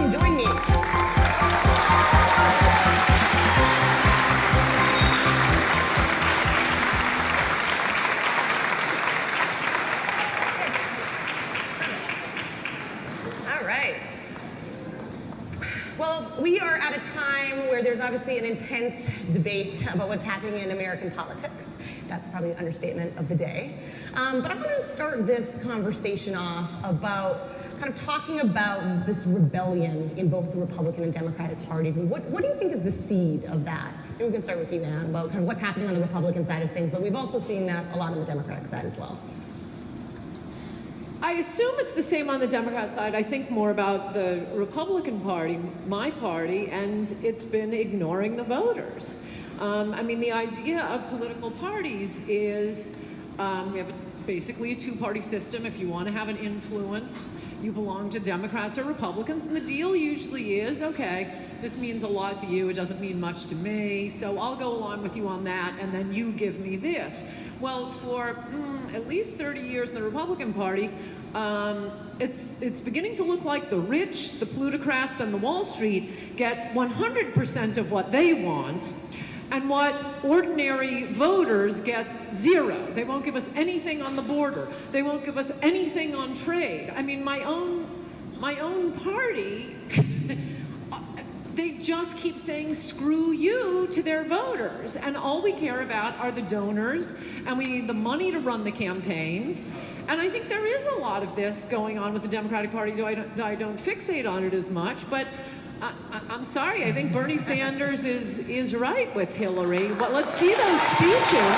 Come join me. All right. Well, we are at a time where there's obviously an intense debate about what's happening in American politics. That's probably an understatement of the day. But I wanted to start this conversation off about kind of talking about this rebellion in both the Republican and Democratic parties. And what do you think is the seed of that? Maybe we can start with you, Ann, about kind of what's happening on the Republican side of things, but we've also seen that a lot on the Democratic side as well. I assume it's the same on the Democrat side. I think more about the Republican Party, my party, and it's been ignoring the voters. I mean, the idea of political parties is we have basically a two-party system. If you want to have an influence, you belong to Democrats or Republicans, and the deal usually is, okay, this means a lot to you, it doesn't mean much to me, so I'll go along with you on that, and then you give me this. Well, for at least 30 years in the Republican Party, it's beginning to look like the rich, the plutocrats, and the Wall Street get 100% of what they want, and what ordinary voters get zero. They won't give us anything on the border. They won't give us anything on trade. I mean, my own party, they just keep saying screw you to their voters, and all we care about are the donors, and we need the money to run the campaigns. And I think there is a lot of this going on with the Democratic Party, though I don't fixate on it as much, but I'm sorry, I think Bernie Sanders is right with Hillary. But let's see those speeches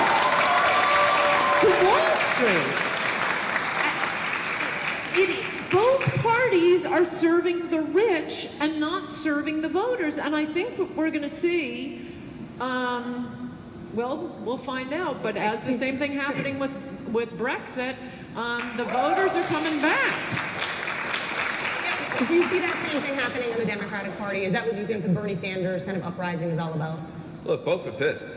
to Wall Street. Both parties are serving the rich and not serving the voters. And I think what we're going to see, well, we'll find out. But as the same thing happening with Brexit, the voters are coming back. Do you see that same thing happening in the Democratic Party? Is that what you think the Bernie Sanders kind of uprising is all about? Look, folks are pissed.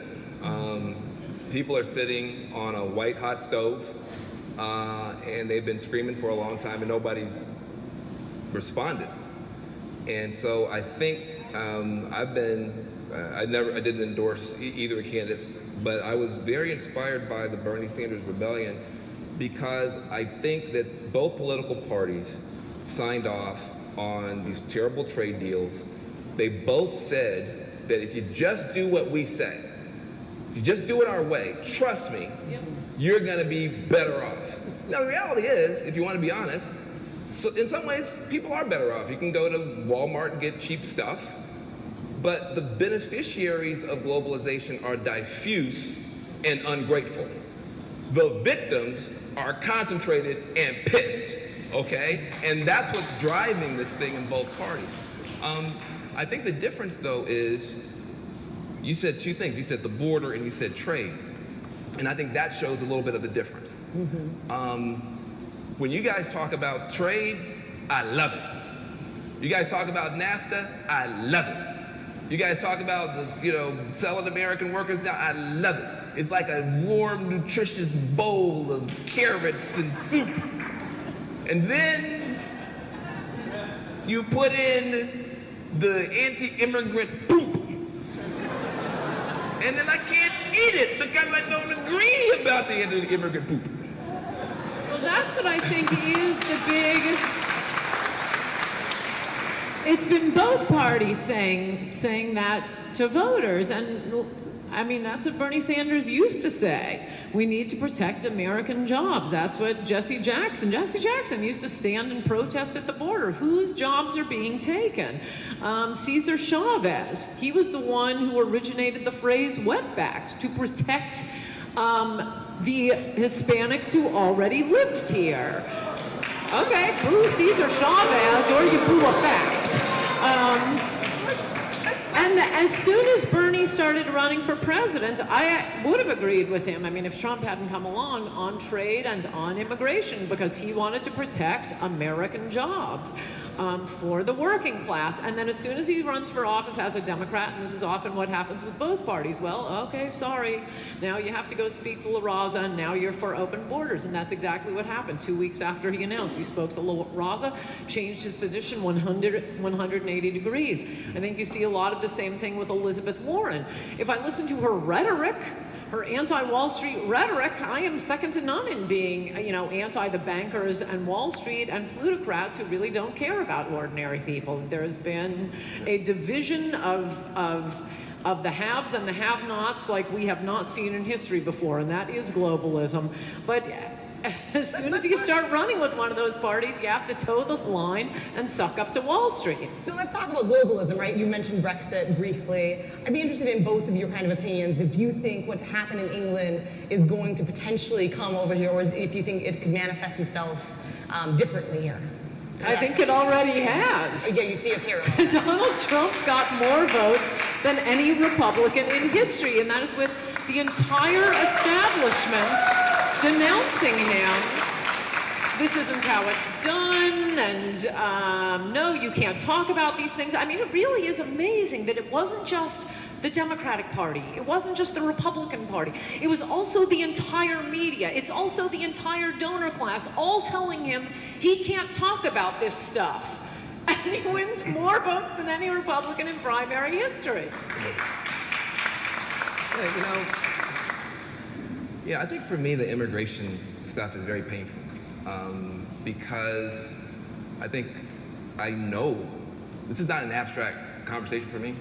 People are sitting on a white hot stove, and they've been screaming for a long time, and nobody's responded. And so I think I didn't endorse either of the candidates, but I was very inspired by the Bernie Sanders rebellion because I think that both political parties signed off on these terrible trade deals. They both said that if you just do what we say, if you just do it our way, trust me, you're going to be better off. Now, the reality is, if you want to be honest, so in some ways, people are better off. You can go to Walmart and get cheap stuff, but the beneficiaries of globalization are diffuse and ungrateful. The victims are concentrated and pissed. Okay, and that's what's driving this thing in both parties. I think the difference, though, is you said two things. You said the border and you said trade, and I think that shows a little bit of the difference. When you guys talk about trade, I love it. You guys talk about NAFTA, I love it. You guys talk about selling American workers now, I love it. It's like a warm, nutritious bowl of carrots and soup. And then you put in the anti-immigrant poop. And then I can't eat it because I don't agree about the anti-immigrant poop. Well, that's what I think is the big... It's been both parties saying that to voters. And I mean, that's what Bernie Sanders used to say. We need to protect American jobs. That's what Jesse Jackson used to stand and protest at the border. Whose jobs are being taken? Cesar Chavez, he was the one who originated the phrase wetbacks to protect the Hispanics who already lived here. Okay, boo Cesar Chavez, or you boo a fact. And as soon as Bernie started running for president, I would have agreed with him. I mean, if Trump hadn't come along on trade and on immigration, because he wanted to protect American jobs. for the working class. And then as soon as he runs for office as a Democrat, and this is often what happens with both parties, well, okay, sorry, now you have to go speak to La Raza, and now you're for open borders. And that's exactly what happened. 2 weeks after he announced, he spoke to La Raza, changed his position 180 degrees. I think you see a lot of the same thing with Elizabeth Warren. If I listen to her rhetoric, her anti-Wall Street rhetoric, I am second to none in being, anti the bankers and Wall Street and plutocrats who really don't care about ordinary people. There's been a division of the haves and the have-nots like we have not seen in history before, and that is globalism. But as soon as you start running with one of those parties, you have to toe the line and suck up to Wall Street. So let's talk about globalism, right? You mentioned Brexit briefly. I'd be interested in both of your kind of opinions. If you think what happened in England is going to potentially come over here, or if you think it could manifest itself differently here. I think it already has. Yeah, you see a parallel. Donald Trump got more votes than any Republican in history, and that is with the entire establishment denouncing him. This isn't how it's done, and no, you can't talk about these things. I mean, it really is amazing that it wasn't just the Democratic Party, it wasn't just the Republican Party, it was also the entire media, it's also the entire donor class, all telling him he can't talk about this stuff. And he wins more votes than any Republican in primary history. Yeah, I think for me the immigration stuff is very painful because I know this is not an abstract conversation for me.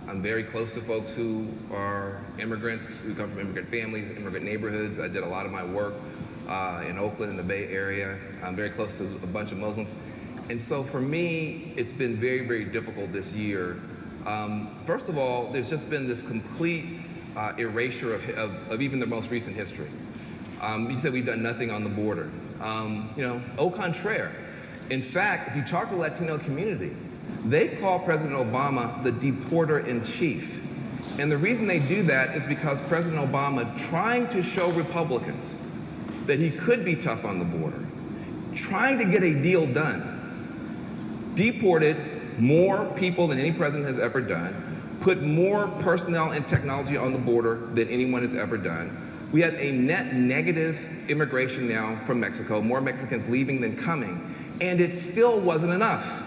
I'm very close to folks who are immigrants, who come from immigrant families, immigrant neighborhoods. I did a lot of my work in Oakland, in the Bay Area. I'm very close to a bunch of Muslims. And so for me, it's been very, very difficult this year. First of all, there's just been this complete erasure of even the most recent history. You said we've done nothing on the border. Au contraire. In fact, if you talk to the Latino community, they call President Obama the deporter-in-chief. And the reason they do that is because President Obama, trying to show Republicans that he could be tough on the border, trying to get a deal done, deported more people than any president has ever done, put more personnel and technology on the border than anyone has ever done. We have a net negative immigration now from Mexico, more Mexicans leaving than coming, and it still wasn't enough.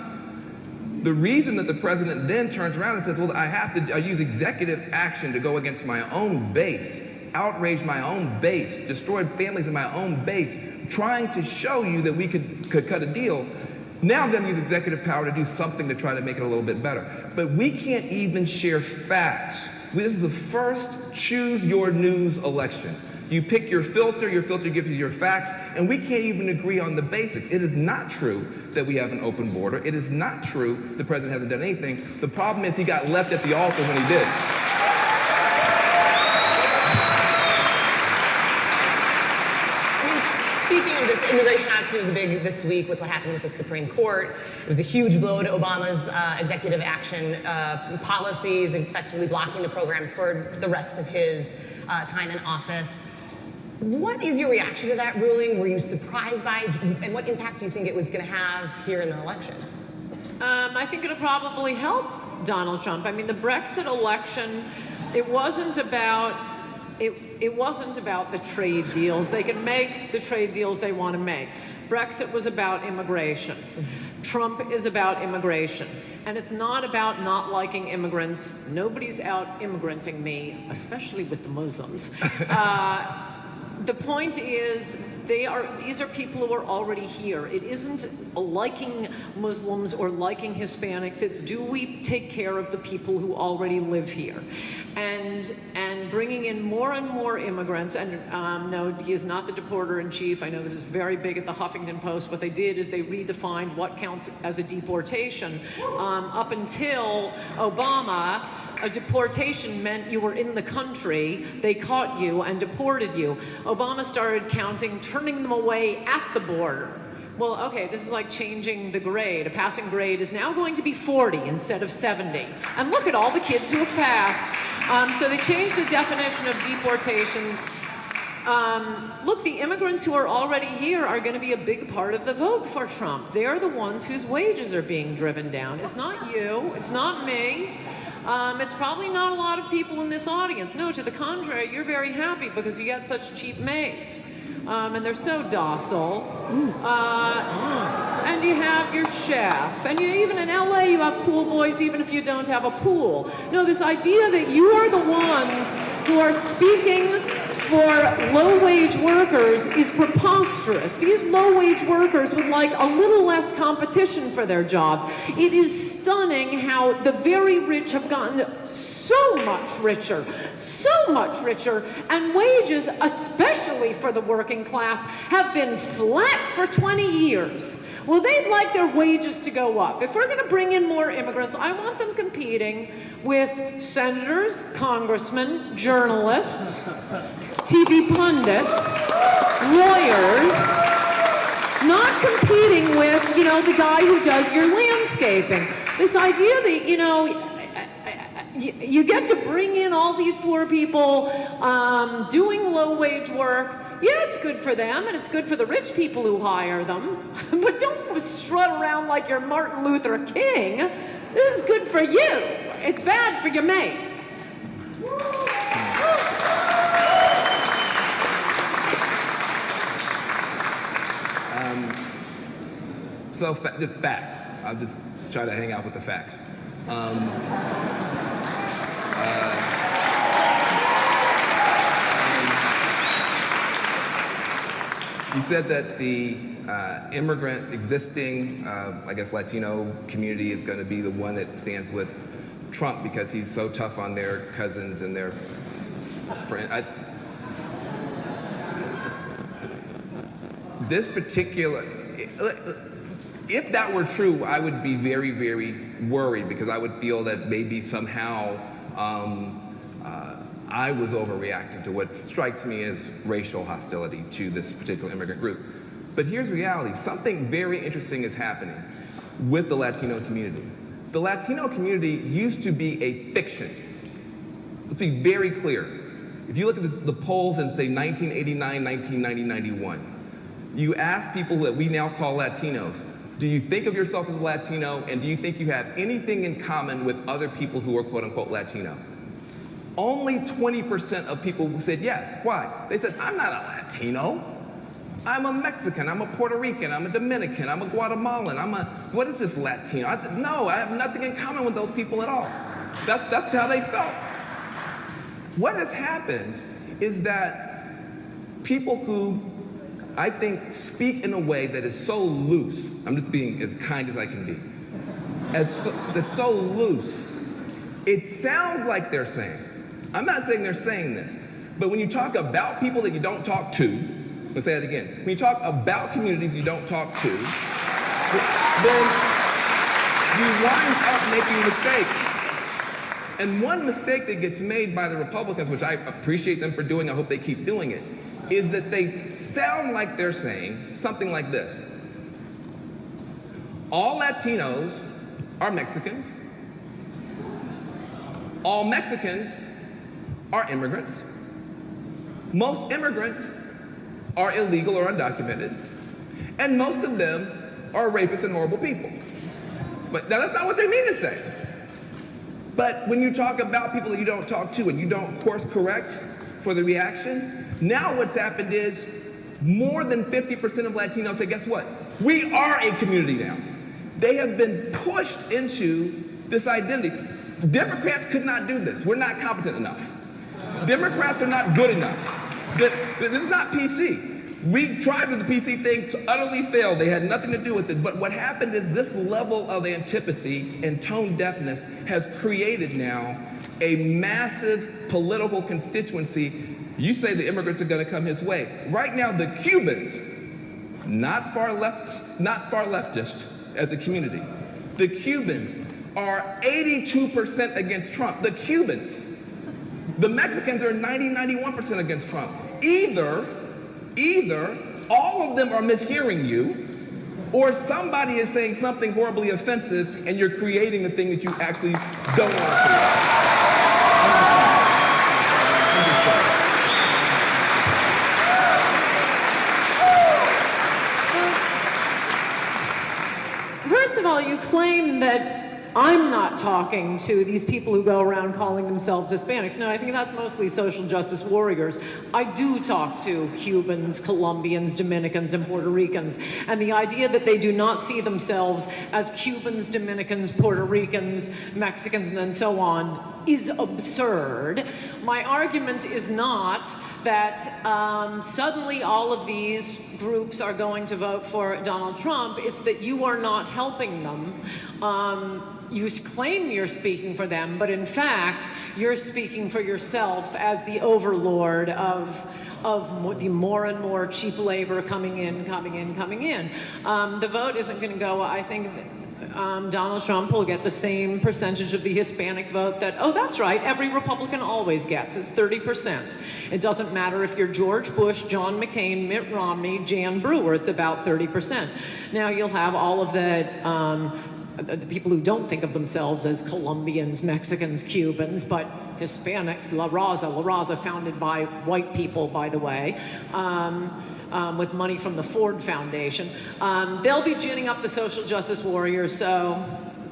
The reason that the president then turns around and says, well, I use executive action to go against my own base, outrage my own base, destroy families in my own base, trying to show you that we could cut a deal. Now I'm going to use executive power to do something to try to make it a little bit better. But we can't even share facts. This is the first choose your news election. You pick your filter gives you your facts, and we can't even agree on the basics. It is not true that we have an open border. It is not true the president hasn't done anything. The problem is he got left at the altar when he did. Speaking of this, immigration action was big this week with what happened with the Supreme Court. It was a huge blow to Obama's executive action policies, effectively blocking the programs for the rest of his time in office. What is your reaction to that ruling? Were you surprised by it? And what impact do you think it was going to have here in the election? I think it'll probably help Donald Trump. I mean, the Brexit election, it wasn't about the trade deals. They can make the trade deals they want to make. Brexit was about immigration. Trump is about immigration. And it's not about not liking immigrants. Nobody's out immigranting me, especially with the Muslims. The point is, these are people who are already here. It isn't liking Muslims or liking Hispanics. It's do we take care of the people who already live here? And bringing in more and more immigrants, and no, he is not the deporter-in-chief. I know this is very big at the Huffington Post. What they did is they redefined what counts as a deportation. Up until Obama, a deportation meant you were in the country, they caught you and deported you. Obama started counting, turning them away at the border. Well, okay, this is like changing the grade. A passing grade is now going to be 40 instead of 70. And look at all the kids who have passed. So they changed the definition of deportation. Look, the immigrants who are already here are going to be a big part of the vote for Trump. They're the ones whose wages are being driven down. It's not you. It's not me. It's probably not a lot of people in this audience. No, to the contrary, you're very happy because you get such cheap maids. And they're so docile. And you have your chef. And even in LA, you have pool boys even if you don't have a pool. No, this idea that you are the ones who are speaking for low-wage workers is preposterous. These low-wage workers would like a little less competition for their jobs. It is stunning how the very rich have gotten so much richer, and wages, especially for the working class, have been flat for 20 years. Well, they'd like their wages to go up. If we're going to bring in more immigrants, I want them competing with senators, congressmen, journalists, TV pundits, lawyers, not competing with, the guy who does your landscaping. This idea that, you get to bring in all these poor people doing low-wage work. Yeah, it's good for them, and it's good for the rich people who hire them. But don't strut around like you're Martin Luther King. This is good for you. It's bad for your mate. So the facts. I'll just try to hang out with the facts. You said that the immigrant existing, Latino community is going to be the one that stands with Trump because he's so tough on their cousins and their friends. This particular, if that were true, I would be very, very worried because I would feel that maybe somehow I was overreacting to what strikes me as racial hostility to this particular immigrant group. But here's reality. Something very interesting is happening with the Latino community. The Latino community used to be a fiction. Let's be very clear. If you look at the polls in, say, 1989, 1990, 91, you ask people that we now call Latinos, do you think of yourself as a Latino, and do you think you have anything in common with other people who are quote-unquote Latino? Only 20% of people said yes. Why? They said, I'm not a Latino. I'm a Mexican, I'm a Puerto Rican, I'm a Dominican, I'm a Guatemalan, what is this Latino? No, I have nothing in common with those people at all. That's how they felt. What has happened is that people who I think speak in a way that is so loose, I'm just being as kind as I can be, that's so loose, it sounds like they're saying, I'm not saying they're saying this, but when you talk about people that you don't talk to, let's say that again, when you talk about communities you don't talk to, then you wind up making mistakes. And one mistake that gets made by the Republicans, which I appreciate them for doing, I hope they keep doing it, is that they sound like they're saying something like this. All Latinos are Mexicans. All Mexicans are immigrants. Most immigrants are illegal or undocumented. And most of them are rapists and horrible people. But now that's not what they mean to say. But when you talk about people that you don't talk to and you don't course correct for the reaction, now what's happened is more than 50% of Latinos say, guess what? We are a community now. They have been pushed into this identity. Democrats could not do this. We're not competent enough. Democrats are not good enough. This is not PC. We tried with the PC thing to utterly fail. They had nothing to do with it. But what happened is this level of antipathy and tone deafness has created now a massive political constituency. You say the immigrants are going to come his way. Right now, the Cubans, not far leftist as a community, the Cubans are 82% against Trump. The Cubans. The Mexicans are 91% against Trump. Either all of them are mishearing you, or somebody is saying something horribly offensive and you're creating the thing that you actually don't want to create. all, you claim that I'm not talking to these people who go around calling themselves Hispanics. No, I think that's mostly social justice warriors. I do talk to Cubans, Colombians, Dominicans, and Puerto Ricans. And the idea that they do not see themselves as Cubans, Dominicans, Puerto Ricans, Mexicans, and so on is absurd. My argument is not that suddenly all of these groups are going to vote for Donald Trump. It's that you are not helping them. You claim you're speaking for them, but in fact, you're speaking for yourself as the overlord of the more and more cheap labor coming in. The vote isn't going to go, I think, Donald Trump will get the same percentage of the Hispanic vote that, oh, that's right, every Republican always gets. It's 30%. It doesn't matter if you're George Bush, John McCain, Mitt Romney, Jan Brewer, it's about 30%. Now you'll have all of the people who don't think of themselves as Colombians, Mexicans, Cubans, but Hispanics, La Raza founded by white people, by the way, with money from the Ford Foundation. They'll be ginning up the social justice warriors, so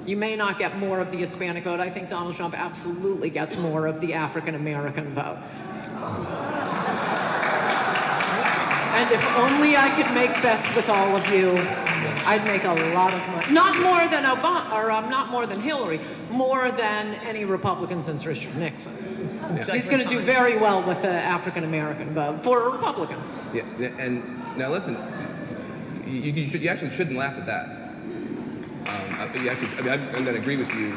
you may not get more of the Hispanic vote. I think Donald Trump absolutely gets more of the African American vote. And if only I could make bets with all of you, I'd make a lot of money. Not more than Obama, or not more than Hillary, more than any Republican since Richard Nixon. Yeah. He's going to do very well with the African American vote for a Republican. Yeah, and now listen, you actually shouldn't laugh at that. I'm going to agree with you.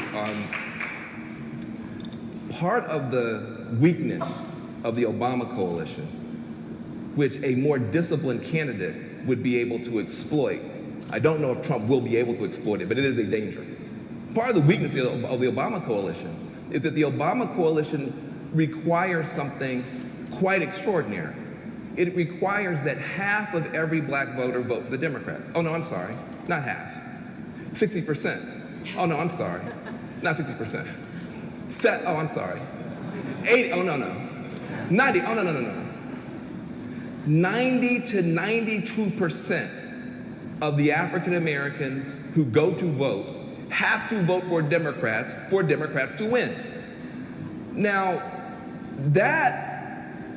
Part of the weakness of the Obama coalition, which a more disciplined candidate would be able to exploit. I don't know if Trump will be able to exploit it, but it is a danger. Part of the weakness of the Obama coalition is that the Obama coalition requires something quite extraordinary. It requires that half of every black voter vote for the Democrats. Oh no, I'm sorry, not half. 60%. Oh no, I'm sorry, not 60%. Oh, I'm sorry. 80, oh no. 90, oh no. 90 to 92% of the African Americans who go to vote have to vote for Democrats to win. Now, that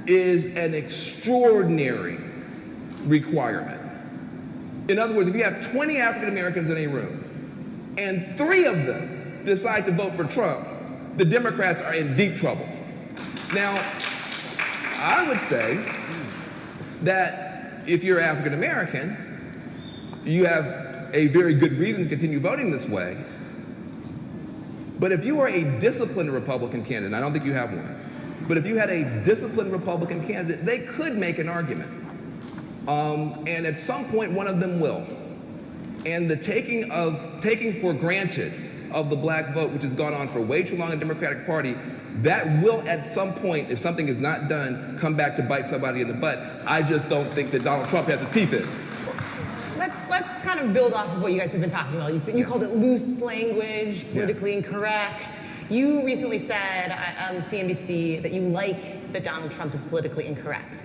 is an extraordinary requirement. In other words, if you have 20 African Americans in a room and 3 of them decide to vote for Trump, the Democrats are in deep trouble. Now, I would say that if you're African American, you have a very good reason to continue voting this way. But if you are a disciplined Republican candidate, and I don't think you have one, but if you had a disciplined Republican candidate, they could make an argument. And at some point, one of them will. And the taking for granted of the black vote, which has gone on for way too long in the Democratic Party, that will at some point, if something is not done, come back to bite somebody in the butt. I just don't think that Donald Trump has his teeth in. Let's kind of build off of what you guys have been talking about. You called it loose language, politically incorrect. You recently said on CNBC that you like that Donald Trump is politically incorrect.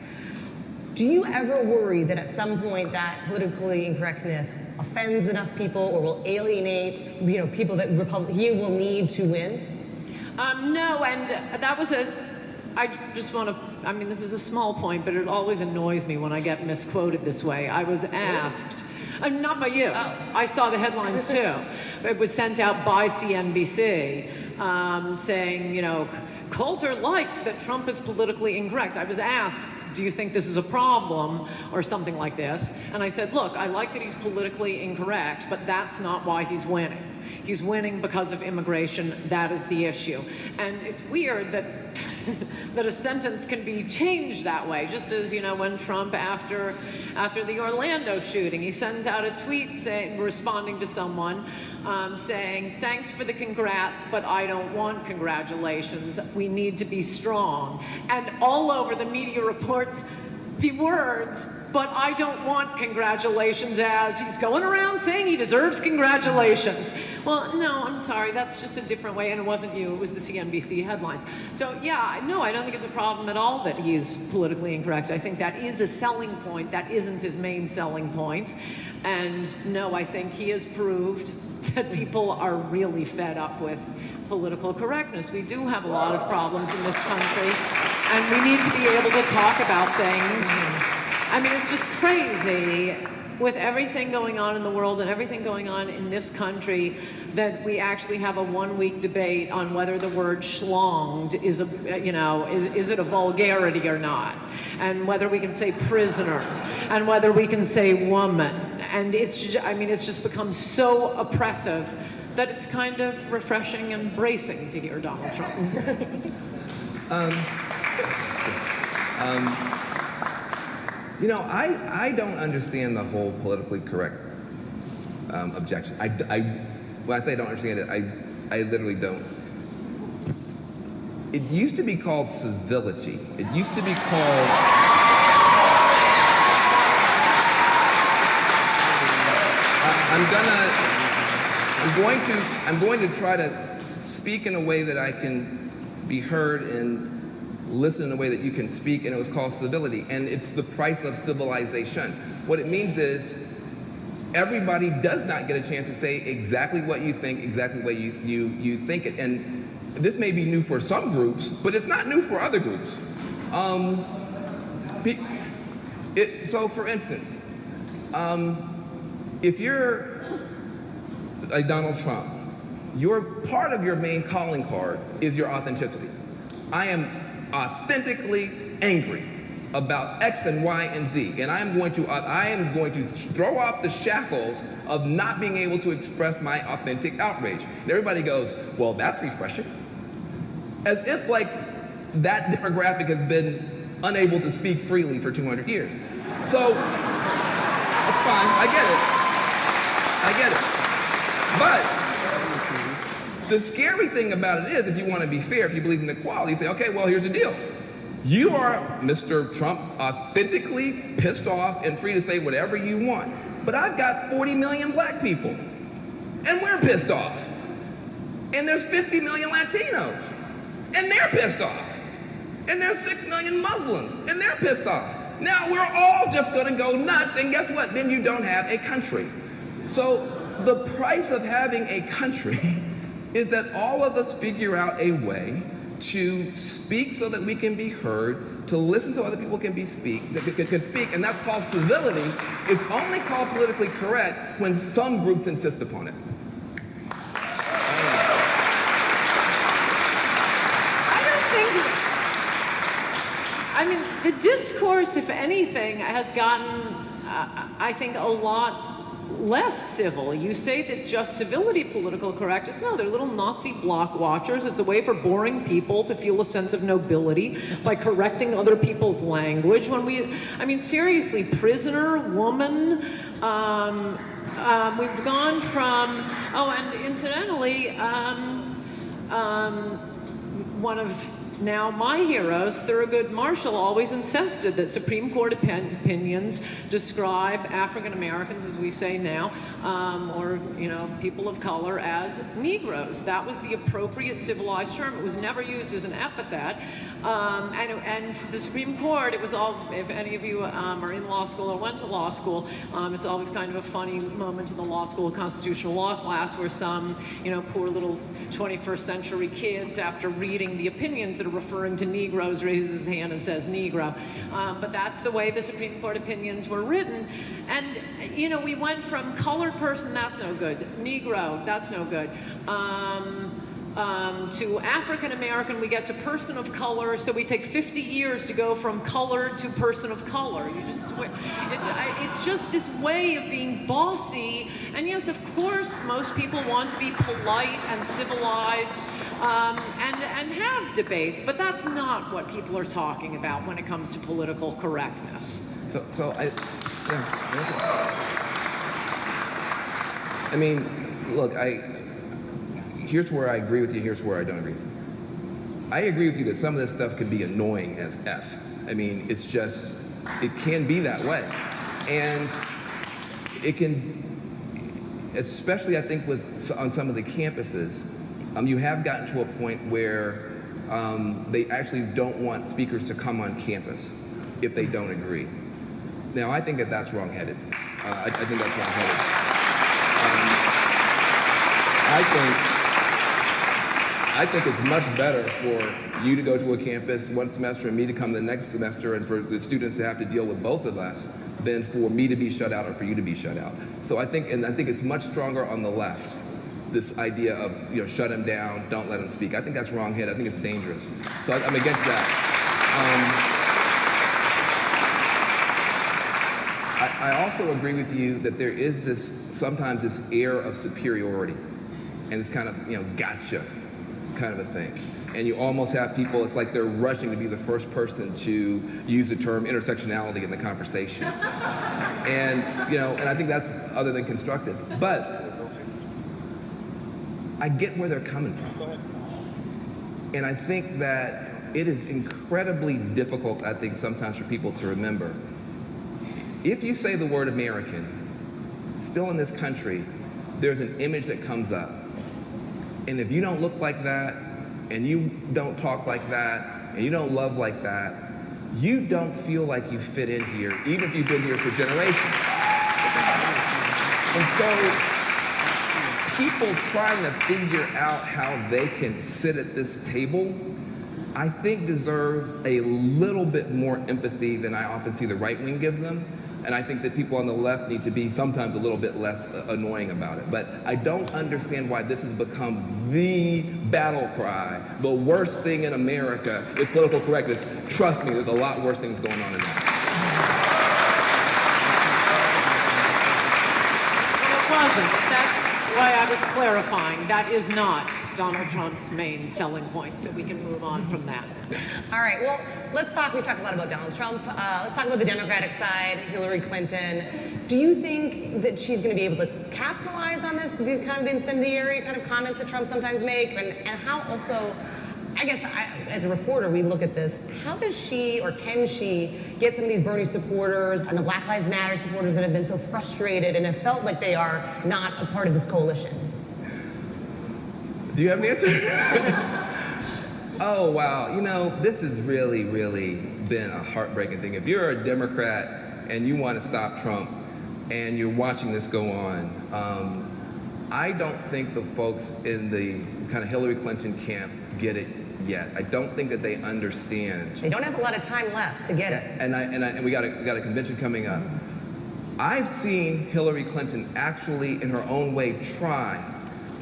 Do you ever worry that at some point that politically incorrectness offends enough people or will alienate, people that he will need to win? No, and that was I just want to, this is a small point, but it always annoys me when I get misquoted this way. I was asked, not by you, I saw the headlines too. It was sent out by CNBC saying, Coulter likes that Trump is politically incorrect. I was asked, do you think this is a problem or something like this? And I said, look, I like that he's politically incorrect, but that's not why he's winning. He's winning because of immigration. That is the issue. And it's weird that that a sentence can be changed that way, just as, when Trump, after the Orlando shooting, he sends out a tweet responding to someone saying, thanks for the congrats, but I don't want congratulations. We need to be strong. And all over the media reports the words, but I don't want congratulations, as he's going around saying he deserves congratulations. Well, no, I'm sorry, that's just a different way, and it wasn't you, it was the CNBC headlines. So yeah, no, I don't think it's a problem at all that he's politically incorrect. I think that is a selling point. That isn't his main selling point. And no, I think he has proved that people are really fed up with political correctness. We do have a lot of problems in this country, and we need to be able to talk about things. I mean, it's just crazy with everything going on in the world and everything going on in this country that we actually have a one-week debate on whether the word schlonged is a, is it a vulgarity or not, and whether we can say prisoner, and whether we can say woman, and it's just become so oppressive that it's kind of refreshing and bracing to hear Donald Trump. I don't understand the whole politically correct objection. When I say I don't understand it, I literally don't. It used to be called civility. It used to be called. I'm going to try to speak in a way that I can be heard and listen in a way that you can speak, and it was called civility, and it's the price of civilization. What it means is everybody does not get a chance to say exactly what you think, exactly the way you think it, and this may be new for some groups, but it's not new for other groups. So for instance, if you're like Donald Trump, part of your main calling card is your authenticity. I am authentically angry about X and Y and Z, and I am going to throw off the shackles of not being able to express my authentic outrage. And everybody goes, well, that's refreshing. As if like that demographic has been unable to speak freely for 200 years. So, that's fine, I get it. But the scary thing about it is, if you want to be fair, if you believe in equality, you say, okay, well, here's the deal. You are, Mr. Trump, authentically pissed off and free to say whatever you want. But I've got 40 million black people, and we're pissed off. And there's 50 million Latinos, and they're pissed off. And there's 6 million Muslims, and they're pissed off. Now we're all just going to go nuts, and guess what? Then you don't have a country. So the price of having a country is that all of us figure out a way to speak so that we can be heard, to listen so other people can speak, and that's called civility. It's only called politically correct when some groups insist upon it. I mean, the discourse, if anything, has gotten, I think, a lot less civil. You say it's just civility, political correctness. No, they're little Nazi block watchers. It's a way for boring people to feel a sense of nobility by correcting other people's language. I mean, seriously, prisoner, woman, we've gone from, and incidentally, one of now my heroes, Thurgood Marshall, always insisted that Supreme Court opinions describe African Americans, as we say now, or people of color, as Negroes. That was the appropriate civilized term. It was never used as an epithet. And for the Supreme Court, it was all, if any of you are in law school or went to law school, it's always kind of a funny moment in the law school constitutional law class where some, poor little 21st century kids, after reading the opinions that are referring to Negroes, raises his hand and says Negro. But that's the way the Supreme Court opinions were written. And, we went from colored person, that's no good, Negro, that's no good, to African American, we get to person of color, so we take 50 years to go from colored to person of color. You just swear. It's just this way of being bossy, and yes, of course, most people want to be polite and civilized and have debates, but that's not what people are talking about when it comes to political correctness. I mean, look, here's where I agree with you, here's where I don't agree with you. I agree with you that some of this stuff can be annoying as F. I mean, it can be that way. And it can, especially I think on some of the campuses, you have gotten to a point where they actually don't want speakers to come on campus if they don't agree. Now, I think that's wrong-headed. I think that's wrong-headed. I think it's much better for you to go to a campus one semester and me to come the next semester, and for the students to have to deal with both of us, than for me to be shut out or for you to be shut out. So I think it's much stronger on the left, this idea of, shut them down, don't let them speak. I think that's wrong-head. I think it's dangerous. So I'm against that. I also agree with you that there is sometimes this air of superiority and this kind of, gotcha kind of a thing. And you almost have people, it's like they're rushing to be the first person to use the term intersectionality in the conversation. And I think that's other than constructive. But I get where they're coming from. And I think that it is incredibly difficult, I think, sometimes for people to remember. If you say the word American, still in this country, there's an image that comes up. And if you don't look like that, and you don't talk like that, and you don't love like that, you don't feel like you fit in here, even if you've been here for generations. And so, people trying to figure out how they can sit at this table, I think deserve a little bit more empathy than I often see the right wing give them. And I think that people on the left need to be sometimes a little bit less annoying about it. But I don't understand why this has become the battle cry. The worst thing in America is political correctness. Trust me, there's a lot worse things going on in that. Well, it wasn't. That's why I was clarifying. That is not Donald Trump's main selling point, so we can move on from that. All right, well, let's talk. We talked a lot about Donald Trump. Let's talk about the Democratic side, Hillary Clinton. Do you think that she's going to be able to capitalize on these kind of incendiary kind of comments that Trump sometimes make? And how also, I guess, as a reporter, we look at this. How does she or can she get some of these Bernie supporters and the Black Lives Matter supporters that have been so frustrated and have felt like they are not a part of this coalition? Do you have an answer? Oh, wow. This has really, really been a heartbreaking thing. If you're a Democrat and you want to stop Trump and you're watching this go on, I don't think the folks in the kind of Hillary Clinton camp get it yet. I don't think that they understand. They don't have a lot of time left to get it. And we got a convention coming up. I've seen Hillary Clinton actually, in her own way, try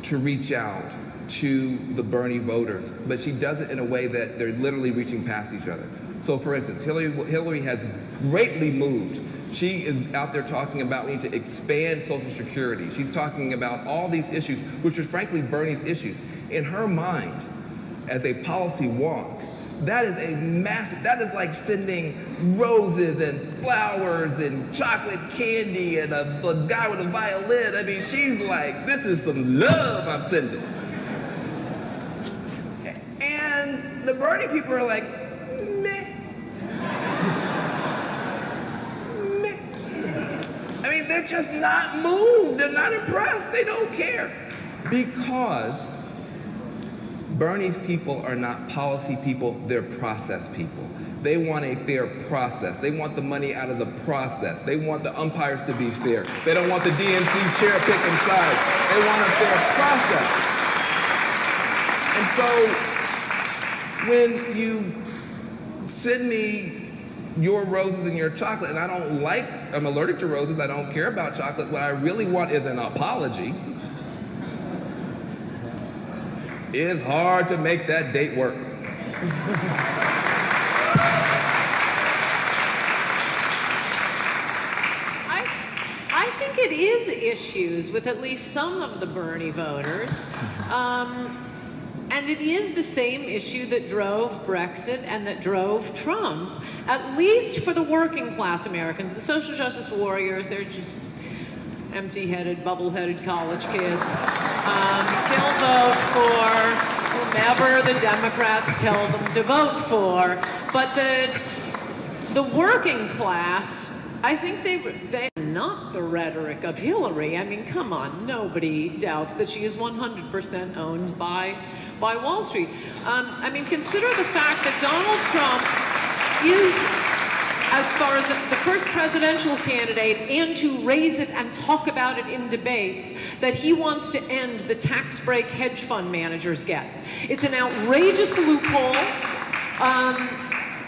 to reach out to the Bernie voters, but she does it in a way that they're literally reaching past each other. So for instance, Hillary has greatly moved. She is out there talking about we need to expand Social Security. She's talking about all these issues, which are frankly Bernie's issues. In her mind, as a policy wonk, that is a massive, that is like sending roses and flowers and chocolate candy and a guy with a violin. I mean, she's like, this is some love I'm sending. And the Bernie people are like, meh. Meh. I mean, they're just not moved. They're not impressed. They don't care. Because Bernie's people are not policy people, they're process people. They want a fair process. They want the money out of the process. They want the umpires to be fair. They don't want the DNC chair picking sides. They want a fair process. And so, when you send me your roses and your chocolate, and I'm allergic to roses, I don't care about chocolate, what I really want is an apology. It's hard to make that date work. I think it is issues with at least some of the Bernie voters. And it is the same issue that drove Brexit and that drove Trump, at least for the working class Americans. The social justice warriors, they're just empty-headed, bubble-headed college kids. They'll vote for whomever the Democrats tell them to vote for. But the working class, I think they not the rhetoric of Hillary. I mean, come on, nobody doubts that she is 100% owned by Wall Street. I mean, consider the fact that Donald Trump is as far as the first presidential candidate, and to raise it and talk about it in debates, that he wants to end the tax break hedge fund managers get. It's an outrageous loophole.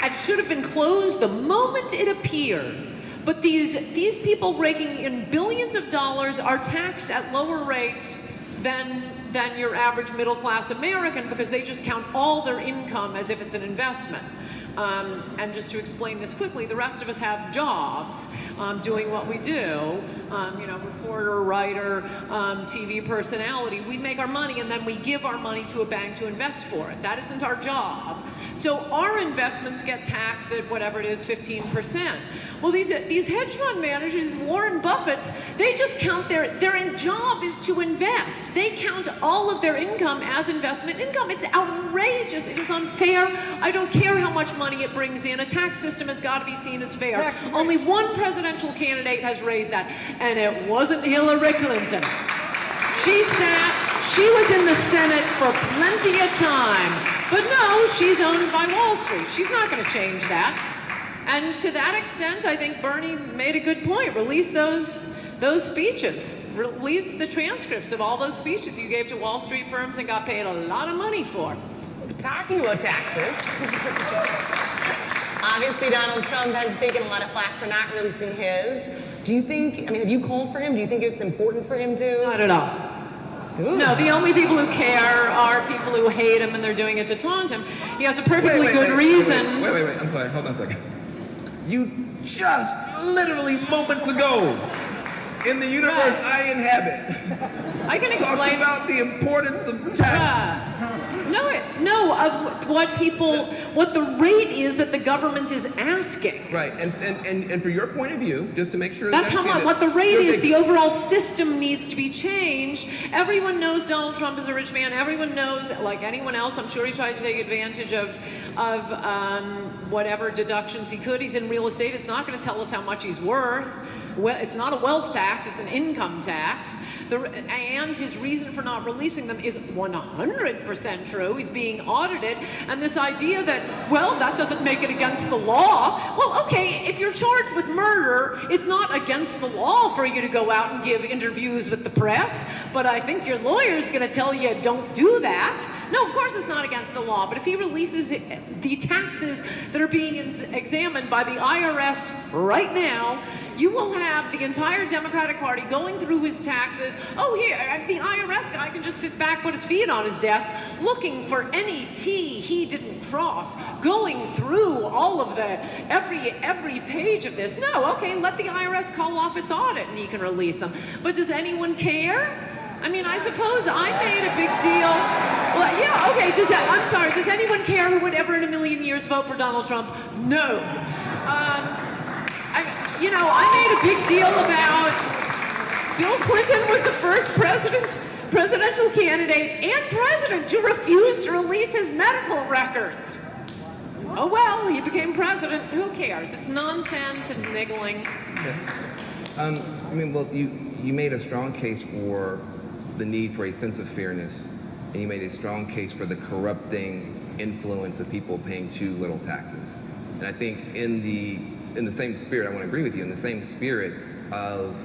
It should have been closed the moment it appeared. But these people raking in billions of dollars are taxed at lower rates than your average middle-class American, because they just count all their income as if it's an investment. And just to explain this quickly, the rest of us have jobs doing what we do, you know, reporter, writer, TV personality. We make our money and then we give our money to a bank to invest for it. That isn't our job. So our investments get taxed at whatever it is, 15%. Well, these hedge fund managers, Warren Buffett's, they just count their job is to invest. They count all of their income as investment income. It's outrageous. It is unfair. I don't care how much money it brings in. A tax system has got to be seen as fair. Only one presidential candidate has raised that, and it wasn't Hillary Clinton. She was in the Senate for plenty of time. But no, she's owned by Wall Street. She's not going to change that. And to that extent, I think Bernie made a good point. Release those speeches. Release the transcripts of all those speeches you gave to Wall Street firms and got paid a lot of money for. Talking about taxes, obviously Donald Trump has taken a lot of flack for not releasing his. Do you think, I mean, have you called for him? Do you think it's important for him to? Not at all. Ooh. No, the only people who care are people who hate him, and they're doing it to taunt him. He has a perfectly good reason. Wait, I'm sorry, hold on a second. You just literally moments ago, in the universe I inhabit, I can explain. Talked about the importance of tax. No, of what the rate is that the government is asking. Right, and for your point of view, just to make sure that's what the rate is. The overall system needs to be changed. Everyone knows Donald Trump is a rich man. Everyone knows, like anyone else, I'm sure he tries to take advantage of whatever deductions he could. He's in real estate. It's not going to tell us how much he's worth. Well, it's not a wealth tax, it's an income tax. And his reason for not releasing them is 100% true. He's being audited. And this idea that, well, that doesn't make it against the law. Well, okay, if you're charged with murder, it's not against the law for you to go out and give interviews with the press. But I think your lawyer's going to tell you, don't do that. No, of course it's not against the law. But if he releases the taxes that are being examined by the IRS right now, you will have the entire Democratic Party going through his taxes. Oh, here, the IRS guy can just sit back, put his feet on his desk, looking for any T he didn't cross, going through all of every page of this. No, okay, let the IRS call off its audit and he can release them. But does anyone care? I mean, I suppose I made a big deal. Well, yeah, okay, I'm sorry, does anyone care who would ever in a million years vote for Donald Trump? No. You know, I made a big deal about Bill Clinton was the first presidential candidate and president to refuse to release his medical records. Oh well, he became president. Who cares? It's nonsense. It's niggling. Yeah. I mean, well, you made a strong case for the need for a sense of fairness, and you made a strong case for the corrupting influence of people paying too little taxes. And I think in the same spirit, I want to agree with you, in the same spirit of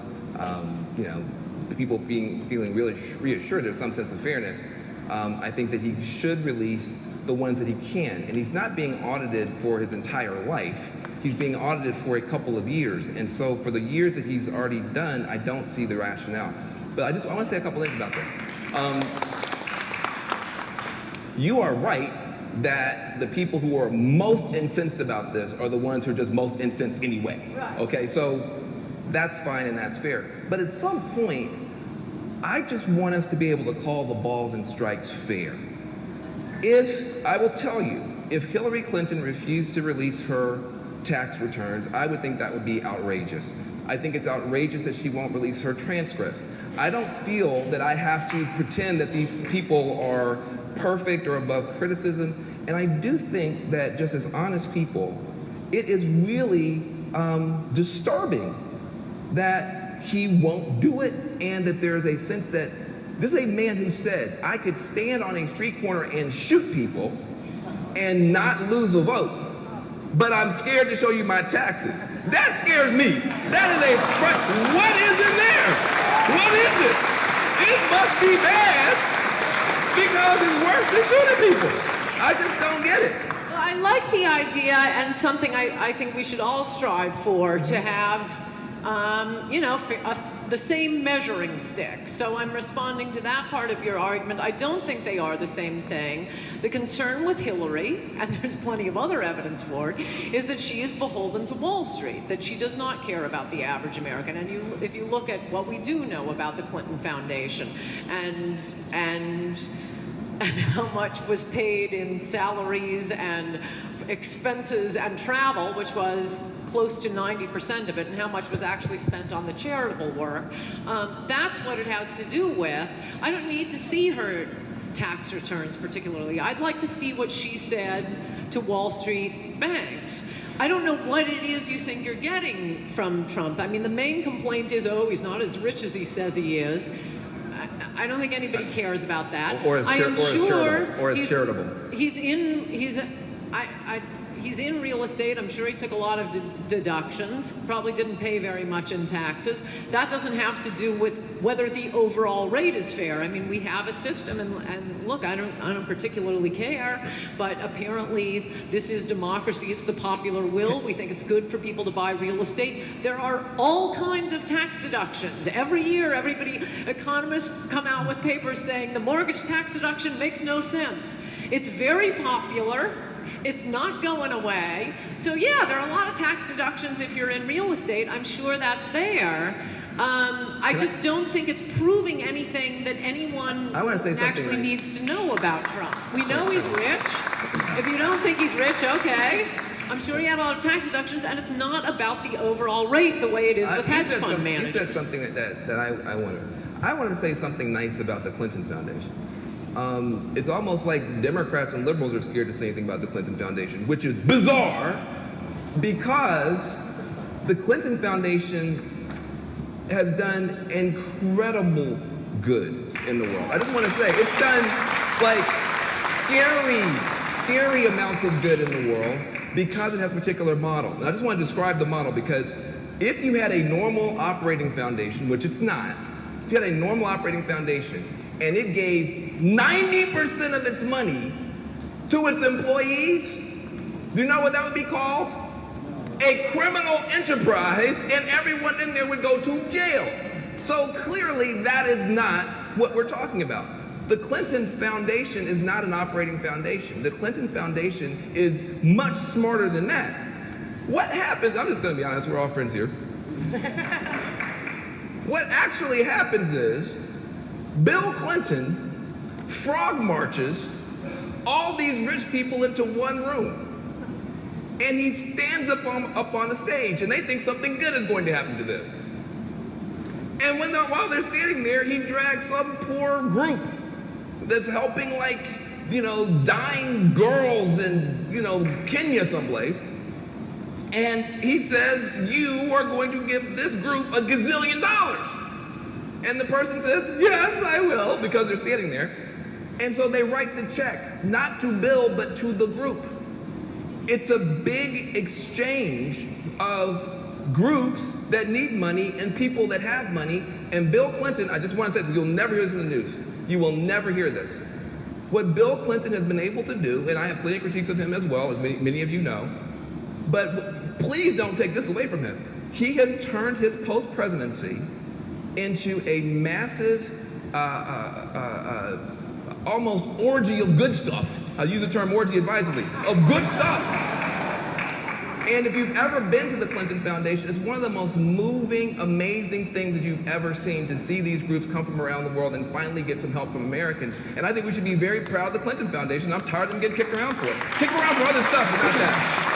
you know, people feeling really reassured there's some sense of fairness, I think that he should release the ones that he can. And he's not being audited for his entire life. He's being audited for a couple of years. And so for the years that he's already done, I don't see the rationale. But I want to say a couple things about this. You are right that the people who are most incensed about this are the ones who are just most incensed anyway. Right. Okay, so that's fine and that's fair. But at some point, I just want us to be able to call the balls and strikes fair. I will tell you, if Hillary Clinton refused to release her tax returns, I would think that would be outrageous. I think it's outrageous that she won't release her transcripts. I don't feel that I have to pretend that these people are perfect or above criticism. And I do think that just as honest people, it is really disturbing that he won't do it, and that there's a sense that this is a man who said, I could stand on a street corner and shoot people and not lose a vote. but I'm scared to show you my taxes. That scares me. That is what is in there? What is it? It must be bad because it's worse than shooting people. I just don't get it. Well, I like the idea, and something I think we should all strive for, to have, the same measuring stick. So I'm responding to that part of your argument. I don't think they are the same thing. The concern with Hillary, and there's plenty of other evidence for it, is that she is beholden to Wall Street, that she does not care about the average American. And if you look at what we do know about the Clinton Foundation and how much was paid in salaries and expenses and travel, which was close to 90% of it, and how much was actually spent on the charitable work. That's what it has to do with. I don't need to see her tax returns particularly. I'd like to see what she said to Wall Street banks. I don't know what it is you think you're getting from Trump. I mean, the main complaint is, oh, he's not as rich as he says he is. I don't think anybody cares about that. Or as charitable. He's in real estate. I'm sure he took a lot of deductions, probably didn't pay very much in taxes. That doesn't have to do with whether the overall rate is fair. I mean, we have a system, and look, I don't particularly care, but apparently this is democracy. It's the popular will. We think it's good for people to buy real estate. There are all kinds of tax deductions. Every year, economists come out with papers saying the mortgage tax deduction makes no sense. It's very popular. It's not going away. So yeah, there are a lot of tax deductions if you're in real estate. I'm sure that's there. I just don't think it's proving anything that anyone actually needs to know about Trump. We know he's rich. If you don't think he's rich, okay. I'm sure he had a lot of tax deductions, and it's not about the overall rate the way it is with hedge fund managers. You said something that I wanted to say something nice about the Clinton Foundation. It's almost like Democrats and liberals are scared to say anything about the Clinton Foundation, which is bizarre because the Clinton Foundation has done incredible good in the world. I just want to say, it's done like scary amounts of good in the world because it has a particular model. And I just want to describe the model because if you had a normal operating foundation, which it's not, if you had a normal operating foundation and it gave 90% of its money to its employees, do you know what that would be called? A criminal enterprise, and everyone in there would go to jail. So clearly that is not what we're talking about. The Clinton Foundation is not an operating foundation. The Clinton Foundation is much smarter than that. What happens, I'm just gonna be honest, we're all friends here. What actually happens is Bill Clinton frog marches all these rich people into one room. And he stands up on the stage, and they think something good is going to happen to them. And while they're standing there, he drags some poor group that's helping, like, dying girls in, Kenya someplace. And he says, you are going to give this group $1 gazillion. And the person says, yes, I will, because they're standing there. And so they write the check, not to Bill, but to the group. It's a big exchange of groups that need money and people that have money. And Bill Clinton, I just want to say this, you'll never hear this in the news. You will never hear this. What Bill Clinton has been able to do, and I have plenty of critiques of him as well, as many of you know, but please don't take this away from him. He has turned his post-presidency into a massive, almost orgy of good stuff. I use the term orgy advisedly, of good stuff. And if you've ever been to the Clinton Foundation, it's one of the most moving, amazing things that you've ever seen, to see these groups come from around the world and finally get some help from Americans. And I think we should be very proud of the Clinton Foundation. I'm tired of them getting kicked around for it. Kicked around for other stuff, but not that.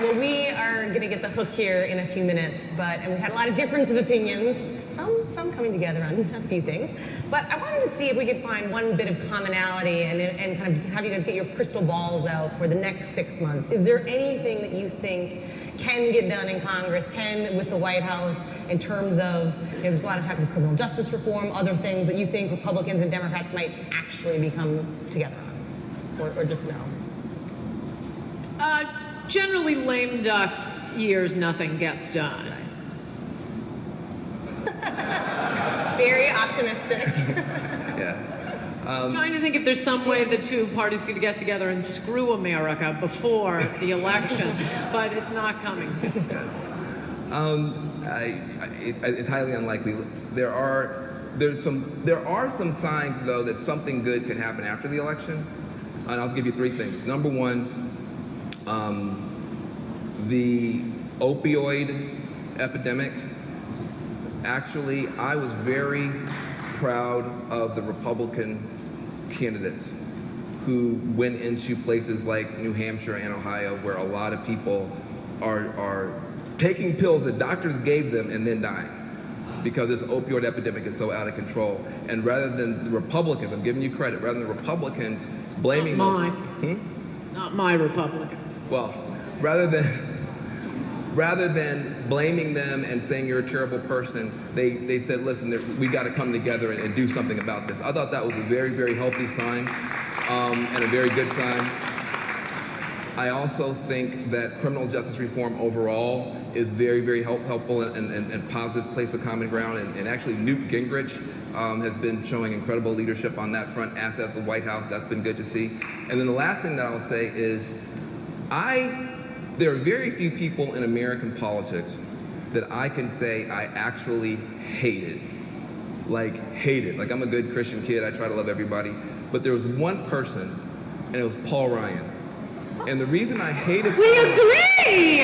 Well, we are going to get the hook here in a few minutes, and we've had a lot of difference of opinions, some coming together on a few things. But I wanted to see if we could find one bit of commonality and kind of have you guys get your crystal balls out for the next 6 months. Is there anything that you think can get done in Congress, with the White House, in terms of, there's a lot of talk of criminal justice reform, other things that you think Republicans and Democrats might actually become together on? or just no? Generally lame duck years, nothing gets done. Very optimistic. Yeah. Trying to think if there's some way the two parties could get together and screw America before the election, but it's not coming to. It's highly unlikely. There are some signs, though, that something good could happen after the election, and I'll give you three things. Number one, the opioid epidemic. Actually, I was very proud of the Republican candidates who went into places like New Hampshire and Ohio, where a lot of people are taking pills that doctors gave them and then dying because this opioid epidemic is so out of control. And rather than the Republicans, I'm giving you credit, rather than the Republicans blaming Not my Republicans. Well, rather than blaming them and saying you're a terrible person, they said, listen, we got to come together and do something about this. I thought that was a very, very healthy sign and a very good sign. I also think that criminal justice reform overall is very, very helpful and positive place of common ground. And actually, Newt Gingrich has been showing incredible leadership on that front, as has the White House. That's been good to see. And then the last thing that I'll say is, there are very few people in American politics that I can say I actually hated. Like, hated. Like, I'm a good Christian kid. I try to love everybody. But there was one person, and it was Paul Ryan. And the reason I hated We agree!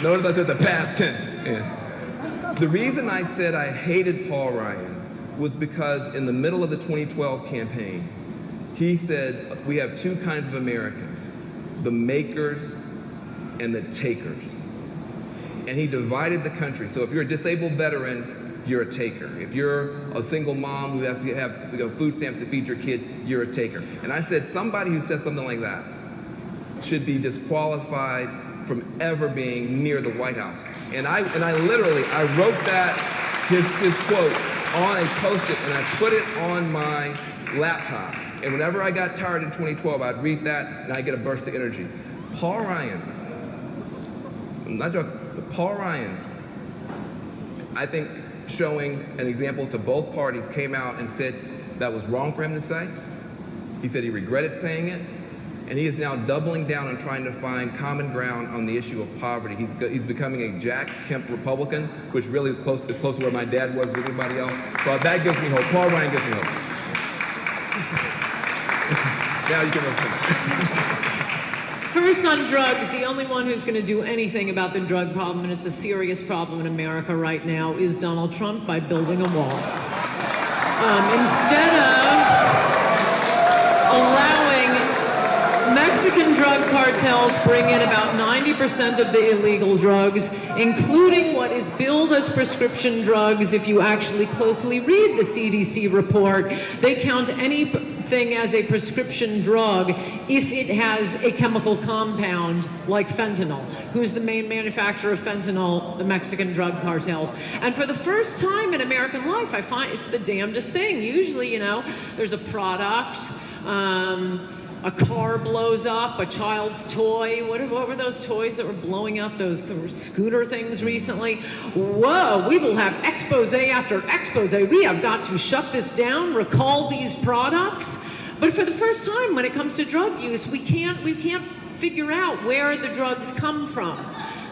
Notice I said the past tense. Yeah. The reason I said I hated Paul Ryan was because in the middle of the 2012 campaign, he said, we have two kinds of Americans, the makers and the takers. And he divided the country. So if you're a disabled veteran, you're a taker. If you're a single mom who has to have food stamps to feed your kid, you're a taker. And I said, somebody who says something like that should be disqualified from ever being near the White House. And I wrote his quote on a Post-it, and I put it on my laptop. And whenever I got tired in 2012, I'd read that and I'd get a burst of energy. Paul Ryan, I'm not joking, but Paul Ryan, I think, showing an example to both parties, came out and said that was wrong for him to say. He said he regretted saying it, and he is now doubling down on trying to find common ground on the issue of poverty. He's becoming a Jack Kemp Republican, which really is close to where my dad was with anybody else. So that gives me hope. Paul Ryan gives me hope. Now you can vote. First on drugs, the only one who's going to do anything about the drug problem, and it's a serious problem in America right now, is Donald Trump by building a wall. Instead of allowing Mexican drug cartels bring in about 90% of the illegal drugs, including what is billed as prescription drugs. If you actually closely read the CDC report, they count anything as a prescription drug if it has a chemical compound like fentanyl. Who's the main manufacturer of fentanyl? The Mexican drug cartels. And for the first time in American life, I find it's the damnedest thing. Usually, there's a product, a car blows up, a child's toy. What were those toys that were blowing up, those scooter things recently? Whoa, we will have expose after expose. We have got to shut this down, recall these products. But for the first time, when it comes to drug use, we can't figure out where the drugs come from.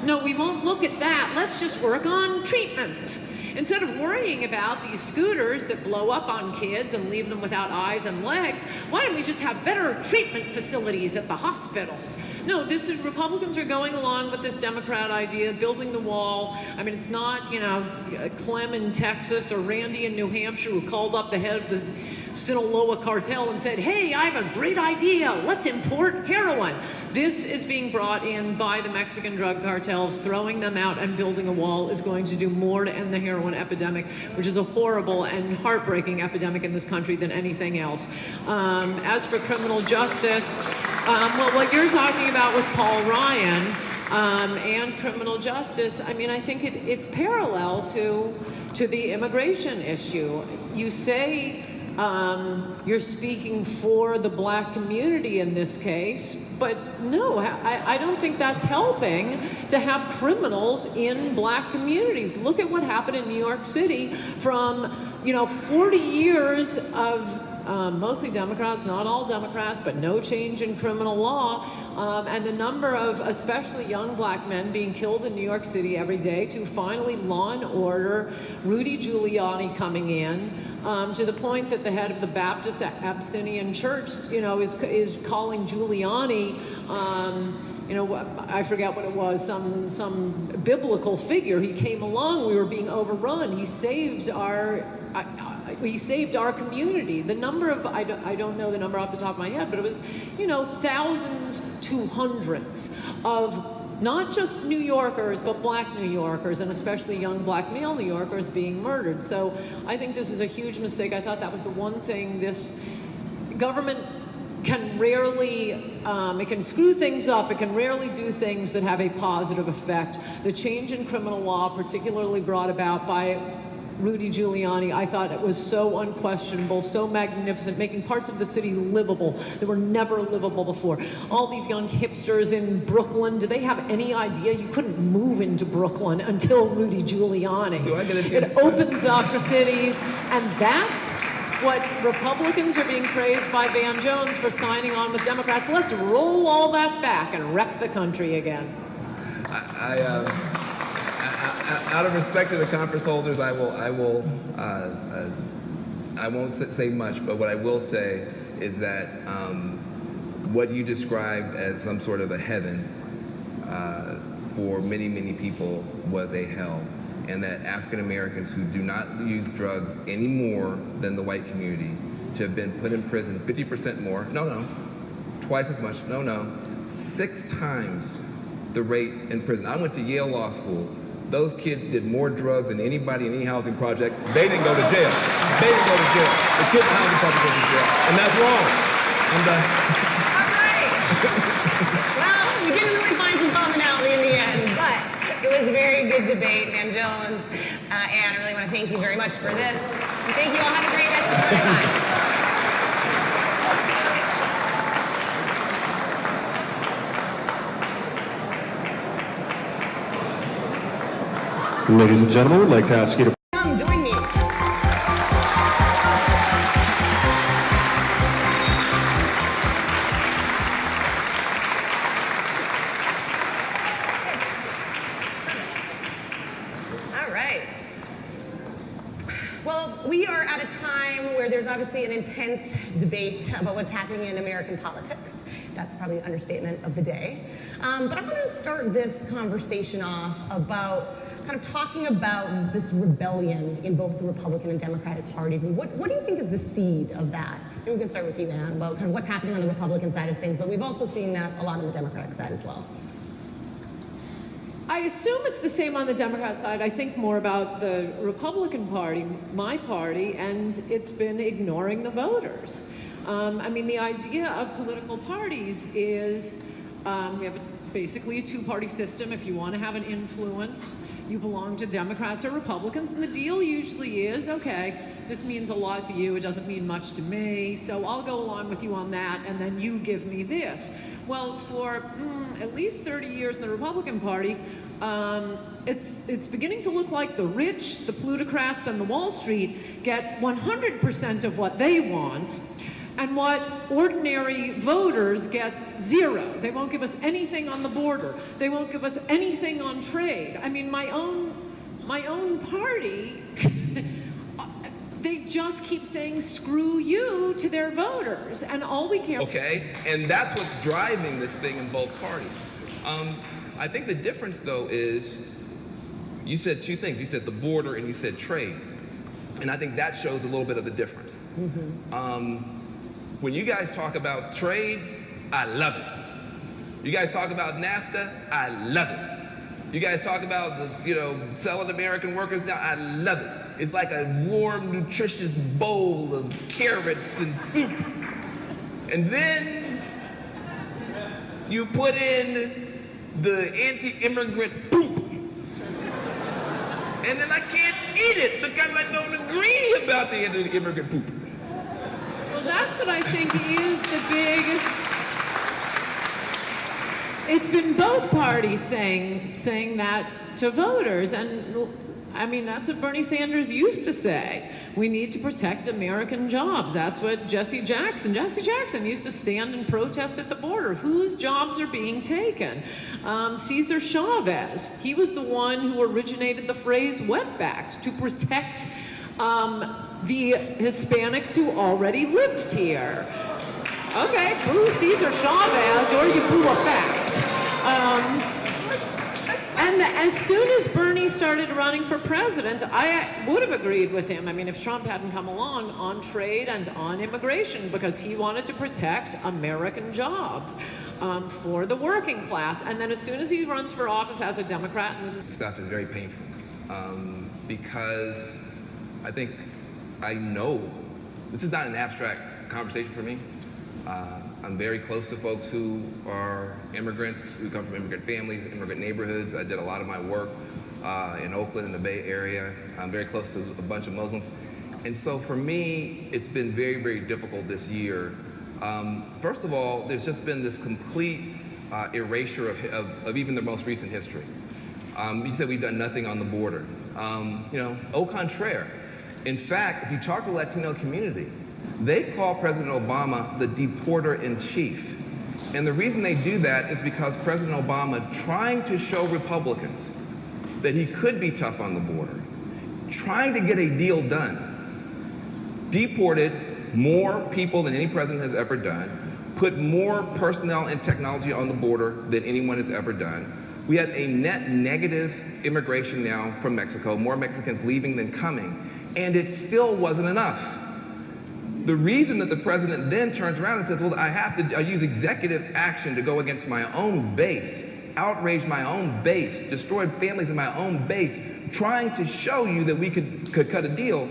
No, we won't look at that. Let's just work on treatment. Instead of worrying about these scooters that blow up on kids and leave them without eyes and legs, why don't we just have better treatment facilities at the hospitals? No, Republicans are going along with this Democrat idea, building the wall. I mean, it's not, Clem in Texas or Randy in New Hampshire who called up the head of the Sinaloa cartel and said, hey, I have a great idea, let's import heroin. This is being brought in by the Mexican drug cartels. Throwing them out and building a wall is going to do more to end the heroin epidemic, which is a horrible and heartbreaking epidemic in this country than anything else. As for criminal justice, well, what you're talking about with Paul Ryan and criminal justice, I mean, I think it's parallel to the immigration issue. You say you're speaking for the black community in this case, but no, I don't think that's helping to have criminals in black communities. Look at what happened in New York City from, 40 years of mostly Democrats, not all Democrats, but no change in criminal law, and the number of especially young black men being killed in New York City every day, to finally law and order, Rudy Giuliani coming in, to the point that the head of the Baptist Abyssinian Church, is calling Giuliani, I forget what it was, some biblical figure. He came along, we were being overrun. He saved our community. The number of, I don't know the number off the top of my head, but it was, thousands to hundreds of not just New Yorkers, but black New Yorkers, and especially young black male New Yorkers being murdered. So I think this is a huge mistake. I thought that was the one thing this government can rarely, it can screw things up, it can rarely do things that have a positive effect. The change in criminal law, particularly brought about by Rudy Giuliani, I thought it was so unquestionable, so magnificent, making parts of the city livable that were never livable before. All these young hipsters in Brooklyn, do they have any idea you couldn't move into Brooklyn until Rudy Giuliani? It opens up cities, and that's what Republicans are being praised by Van Jones for signing on with Democrats. Let's roll all that back and wreck the country again. Out of respect to the conference holders, I won't say much, but what I will say is that what you described as some sort of a heaven for many, many people was a hell, and that African Americans who do not use drugs any more than the white community to have been put in prison 50% more, twice as much, 6 times the rate in prison. I went to Yale Law School. Those kids did more drugs than anybody in any housing project. They didn't go to jail. They didn't go to jail. The kids in the housing project went to jail. And that's wrong. I'm done. All right. Well, we didn't really find some commonality in the end, but it was a very good debate, Van Jones. And I really want to thank you very much for this. And thank you all. Have a great rest of the time. Ladies and gentlemen, we'd like to ask you to come join me. All right. Well, we are at a time where there's obviously an intense debate about what's happening in American politics. That's probably an understatement of the day. But I wanted to start this conversation off about kind of talking about this rebellion in both the Republican and Democratic parties, and what do you think is the seed of that? Maybe we can start with you, Ann, about kind of what's happening on the Republican side of things, but we've also seen that a lot on the Democratic side as well. I assume it's the same on the Democrat side. I think more about the Republican Party, my party, and it's been ignoring the voters. The idea of political parties is we have basically a two-party system. If you want to have an influence, you belong to Democrats or Republicans, and the deal usually is, okay, this means a lot to you, it doesn't mean much to me, so I'll go along with you on that, and then you give me this. Well, for at least 30 years in the Republican Party, it's beginning to look like the rich, the plutocrats, and the Wall Street get 100% of what they want, and what ordinary voters get 0. They won't give us anything on the border. They won't give us anything on trade. I mean, my own party, they just keep saying screw you to their voters, and all we care. Okay, and that's what's driving this thing in both parties. I think the difference, though, is you said two things. You said the border and you said trade, and I think that shows a little bit of the difference. When you guys talk about trade, I love it. You guys talk about NAFTA, I love it. You guys talk about selling American workers down, I love it. It's like a warm, nutritious bowl of carrots and soup. And then you put in the anti-immigrant poop. And then I can't eat it because I don't agree about the anti-immigrant poop. that's what I think is the big. It's been both parties saying that to voters, and I mean that's what Bernie Sanders used to say. We need to protect American jobs. That's what Jesse Jackson used to stand and protest at the border. Whose jobs are being taken? Cesar Chavez, he was the one who originated the phrase wetbacks to protect the Hispanics who already lived here. Okay, boo Cesar Chavez, or you boo a fact. And as soon as Bernie started running for president, I would have agreed with him. I mean, if Trump hadn't come along on trade and on immigration, because he wanted to protect American jobs for the working class. And then as soon as he runs for office as a Democrat, and Stuff is very painful because I know this is not an abstract conversation for me. I'm very close to folks who are immigrants, who come from immigrant families, immigrant neighborhoods. I did a lot of my work in Oakland, in the Bay Area. I'm very close to a bunch of Muslims. And so for me, it's been very, very difficult this year. First of all, there's just been this complete erasure of even the most recent history. You said we've done nothing on the border. Au contraire. In fact, if you talk to the Latino community, they call President Obama the deporter-in-chief. And the reason they do that is because President Obama, trying to show Republicans that he could be tough on the border, trying to get a deal done, deported more people than any president has ever done, put more personnel and technology on the border than anyone has ever done. We have a net negative immigration now from Mexico, more Mexicans leaving than coming, and it still wasn't enough. The reason that the president then turns around and says, well, I use executive action to go against my own base, outrage my own base, destroy families in my own base, trying to show you that we could cut a deal.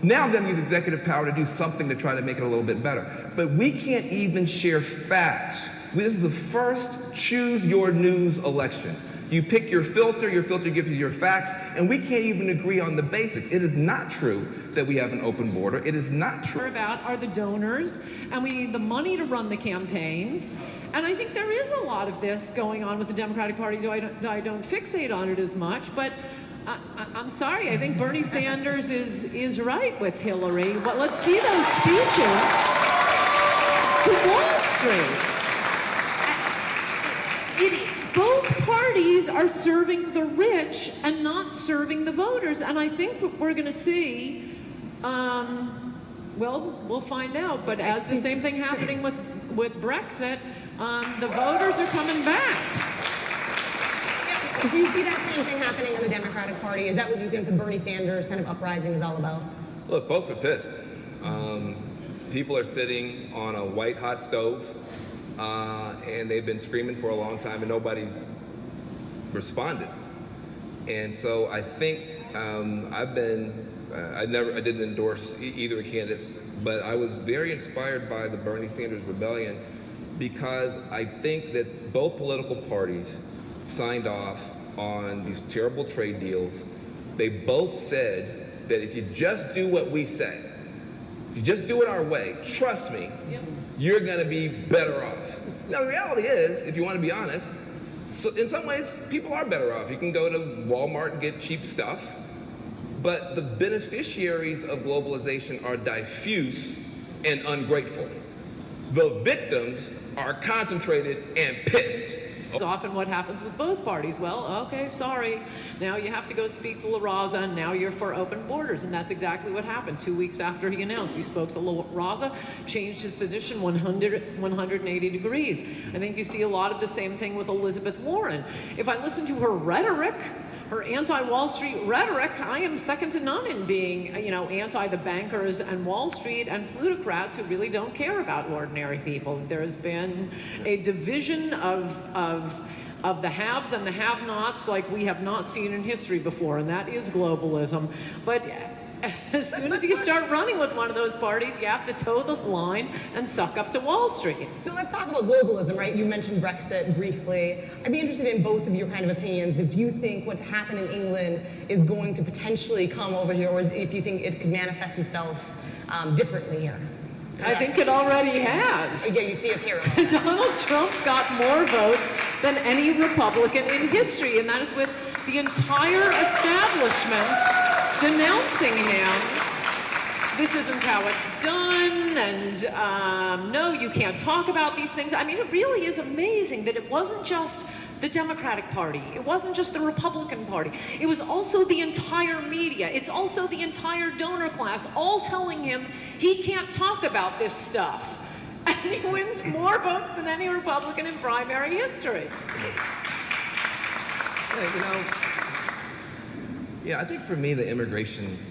Now I'm going to use executive power to do something to try to make it a little bit better. But we can't even share facts. This is the first choose your news election. You pick your filter gives you your facts, and we can't even agree on the basics. It is not true that we have an open border. It is not true. What we're about are the donors, and we need the money to run the campaigns. And I think there is a lot of this going on with the Democratic Party, though I don't fixate on it as much. But I'm sorry, I think Bernie Sanders is right with Hillary. But let's see those speeches to Wall Street. Both parties are serving the rich and not serving the voters. And I think what we're going to see, well, we'll find out. But as the same thing happening with Brexit, the voters are coming back. Do you see that same thing happening in the Democratic Party? Is that what you think the Bernie Sanders kind of uprising is all about? Look, folks are pissed. People are sitting on a white hot stove. And they've been screaming for a long time and nobody's responded. And so I think I didn't endorse either of the candidates, but I was very inspired by the Bernie Sanders rebellion because I think that both political parties signed off on these terrible trade deals. They both said that if you just do what we say, if you just do it our way, trust me, you're going to be better off. Now, the reality is, if you want to be honest, so in some ways, people are better off. You can go to Walmart and get cheap stuff, but the beneficiaries of globalization are diffuse and ungrateful. The victims are concentrated and pissed. It's often what happens with both parties. Well, okay, sorry. Now you have to go speak to La Raza, and now you're for open borders. And that's exactly what happened. 2 weeks after he announced, he spoke to La Raza, changed his position 180 degrees. I think you see a lot of the same thing with Elizabeth Warren. If I listen to her rhetoric, her anti-Wall Street rhetoric, I am second to none in being, anti the bankers and Wall Street and plutocrats who really don't care about ordinary people. There has been a division of the haves and the have-nots like we have not seen in history before, and that is globalism. But as soon as you start running with one of those parties, you have to toe the line and suck up to Wall Street. So let's talk about globalism, right? You mentioned Brexit briefly. I'd be interested in both of your kind of opinions. If you think what happened in England is going to potentially come over here, or if you think it could manifest itself differently here. I think it already has. Yeah, you see a pair of Donald Trump got more votes than any Republican in history, and that is with the entire establishment denouncing him. This isn't how it's done, and no, you can't talk about these things. I mean, it really is amazing that it wasn't just the Democratic Party, it wasn't just the Republican Party, it was also the entire media, it's also the entire donor class, all telling him he can't talk about this stuff. And he wins more votes than any Republican in primary history. Yeah, I think for me, the immigration